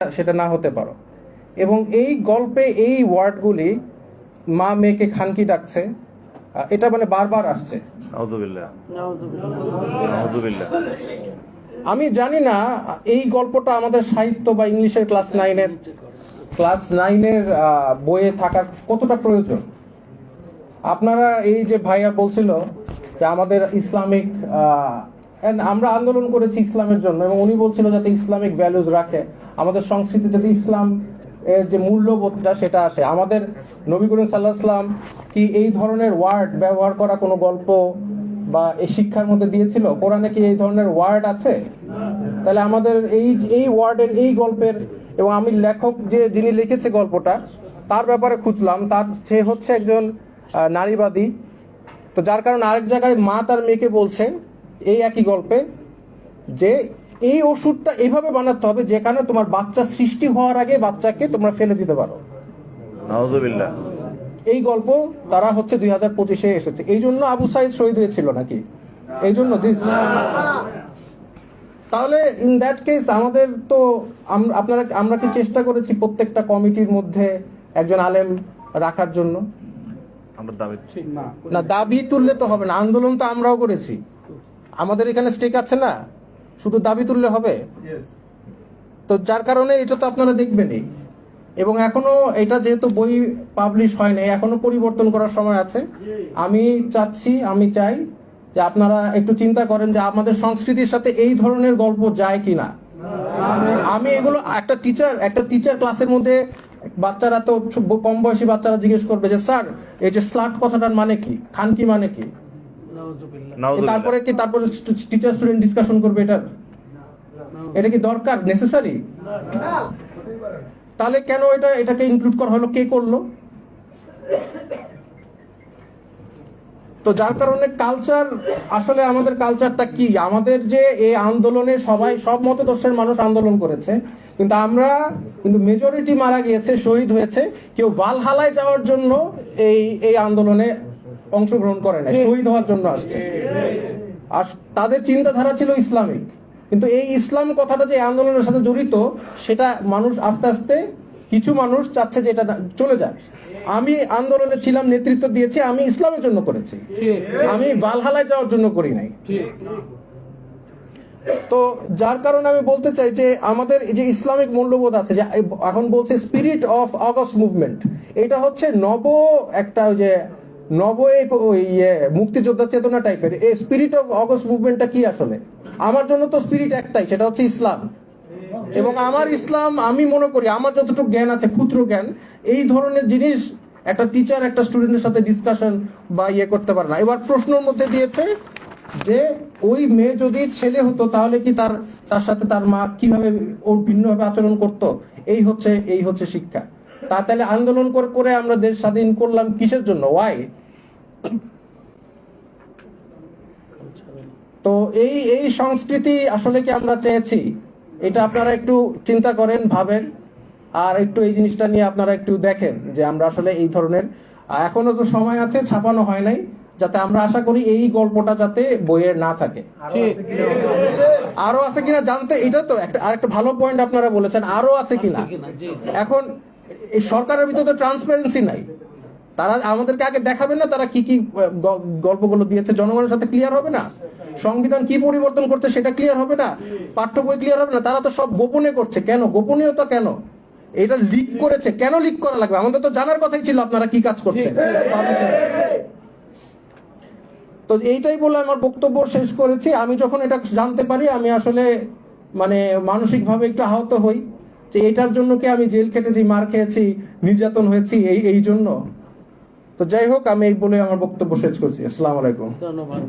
সেটা না হতে পারো। এবং এই গল্পে এই ওয়ার্ডগুলি মা মেয়েকে খানকি ডাকছে, এটা মানে বারবার আসছে। নাউযুবিল্লাহ নাউযুবিল্লাহ। আমি জানি না এই গল্পটা আমাদের সাহিত্য বা ইংলিশের ক্লাস নাইনের বইয়ে থাকার কতটা প্রয়োজন। আপনারা এই যে ভাইয়া বলছিল যে আমাদের ইসলামিক আমরা আন্দোলন করেছি ইসলামের জন্য, এবং উনি বলছিল যাতে ইসলামিক ভ্যালুজ রাখে, আমাদের সংস্কৃতি যাতে ইসলাম এর যে মূল্যবোধটা সেটা আসে। আমাদের নবী করিম সাল্লাল্লাহু আলাইহি ওয়াসাল্লাম কি এই ধরনের ওয়ার্ড ব্যবহার করা কোনো গল্প বা এই শিক্ষার মধ্যে দিয়েছিল? কোরআনে কি এই ধরনের ওয়ার্ড আছে? তাহলে আমাদের এই ওয়ার্ডের এই গল্পের, এবং আমি লেখক যিনি লিখেছে গল্পটা তার ব্যাপারে খুঁজলাম, সে হচ্ছে একজন নারীবাদী। তো যার কারণে আরেক জায়গায় মা তার মেয়েকে বলছে এই একই গল্পে যে এই ওষুধটা এইভাবে বানাতে হবে যেখানে তোমার বাচ্চা সৃষ্টি হওয়ার আগে বাচ্চাকে তোমরা ফেলে দিতে পারো। নাউযুবিল্লাহ। এই গল্প তারা হচ্ছে 2025-এ এসেছে। এই জন্য আবু সাইদ শহীদ হয়েছিল নাকি? এই জন্য তাহলে ইন দ্যাট কেস আমাদের তো আমরা কি চেষ্টা করেছি প্রত্যেকটা কমিটির মধ্যে একজন আলেম রাখার জন্য? আমরা দাবি না, দাবি তুললে তো হবে না, আন্দোলন তো আমরাও করেছি, আমাদের এখানে স্টেক আছে না, শুধু দাবি তুললে হবে? তো যার কারণে এটা তো আপনারা দেখবেনই। এবং এখনো এটা যেহেতু বই পাবলিশ হয় নাই, এখনো পরিবর্তন করার সময় আছে। আমি চাই যে আপনারা একটু চিন্তা করেন যে আমাদের সংস্কৃতির সাথে এই ধরনের গল্প যায় কিনা। আমি এগুলো একটা টিচার ক্লাসের মধ্যে বাচ্চারা তো কম বয়সী বাচ্চারা জিজ্ঞেস করবে যে স্যার এই যে স্লাট কথাটার মানে কি, খানকি মানে কি? তারপরে টিচার স্টুডেন্ট ডিসকাশন করবে এটা কি দরকার, নেসেসারি? তাহলে কেন এটাকে ইনক্লুড করা হলো, কে করলো? তো যার কারণে কালচার, আসলে আমাদের কালচারটা কি? আমাদের যে এই আন্দোলনে সব মতদর্শের মানুষ আন্দোলন করেছে, কিন্তু মেজরিটি মারা গিয়েছে, শহীদ হয়েছে। কেউ ভালহালায় যাওয়ার জন্য এই আন্দোলনে অংশগ্রহণ করে না, শহীদ হওয়ার জন্য আসছে। আর তাদের চিন্তাধারা ছিল ইসলামিক, কিন্তু এই ইসলাম কথাটা যে আন্দোলনের সাথে জড়িত সেটা মানুষ আস্তে আস্তে কিছু মানুষ চাচ্ছে যে এটা চলে যায়। আমি আন্দোলনে ছিলাম, নেতৃত্ব দিয়েছি, আমি ইসলামের জন্য করেছি, আমি ভালহালায় যাওয়ার জন্য করি নাই। তো যার কারণে আমি বলতে চাই যে আমাদের যে ইসলামিক মূল্যবোধ আছে, যে এখন বলছে স্পিরিট অফ অগস্ট মুভমেন্ট, এটা হচ্ছে মুক্তিযোদ্ধা চেতনা টাইপের। এই স্পিরিট অফ অগস্ট মুভমেন্টটা কি আসলে? আমার জন্য তো স্পিরিট একটাই, সেটা হচ্ছে ইসলাম। এবং আমার ইসলাম, আমি মনে করি আমার যতটুকু জ্ঞান আছে, ক্ষুদ্র জ্ঞান, এই ধরনের জিনিস একটা টিচার একটা স্টুডেন্টের সাথে ডিসকাশন বা করতে পারে না। এবার প্রশ্নের মধ্যে দিয়েছে যে ওই মেয়ে যদি ছেলে হতো তাহলে কি তার সাথে তার মা কিভাবে ওর ভিন্নভাবে আচরণ করতো? এই হচ্ছে শিক্ষা। তাহলে আন্দোলন করে আমরা দেশ স্বাধীন করলাম কিসের জন্য? ওয়াই? তো এই সংস্কৃতি আসলে কি আমরা চেয়েছি? এটা আপনারা একটু চিন্তা করেন, ভাবেন, আর একটু এই জিনিসটা নিয়ে আপনারা একটু দেখেন যে আমরা আসলে এই ধরনের, এখনো তো সময় আছে, ছাপানো হয় নাই, যাতে আমরা আশা করি এই গল্পটা যাতে বইয়ের না থাকে। আরো আছে কিনা জানতে, এটা তো আরেকটা ভালো পয়েন্ট আপনারা বলেছেন, আরো আছে কিনা। এখন এই সরকারের ভিতরে তো ট্রান্সপারেন্সি নাই, তারা আমাদেরকে আগে দেখাবেন না তারা কি কি গল্পগুলো দিয়েছে, জনগণের সাথে ক্লিয়ার হবে না? সংবিধান কি পরিবর্তন করছে সেটা ক্লিয়ার হবে না? পাঠ্য বই ক্লিয়ার হবে না? তারা তো সব গোপনে করছে। কেন গোপনীয়তা? কেন এটা লিক করেছে? কেন লিক করা লাগবে? আমাদের তো জানার কথাই ছিল আপনারা কি কাজ করছেন। তো এইটাই বলে আমার বক্তব্য শেষ করেছি। আমি যখন এটা জানতে পারি, আমি আসলে মানসিকভাবে একটু আহত হই যে এটার জন্য কি আমি জেল খেটেছি, মার খেয়েছি, নির্যাতন হয়েছি এই জন্য। তো যাই হোক, আমি এই বলে আমার বক্তব্য শেষ করছি। আসসালামু আলাইকুম। ধন্যবাদ।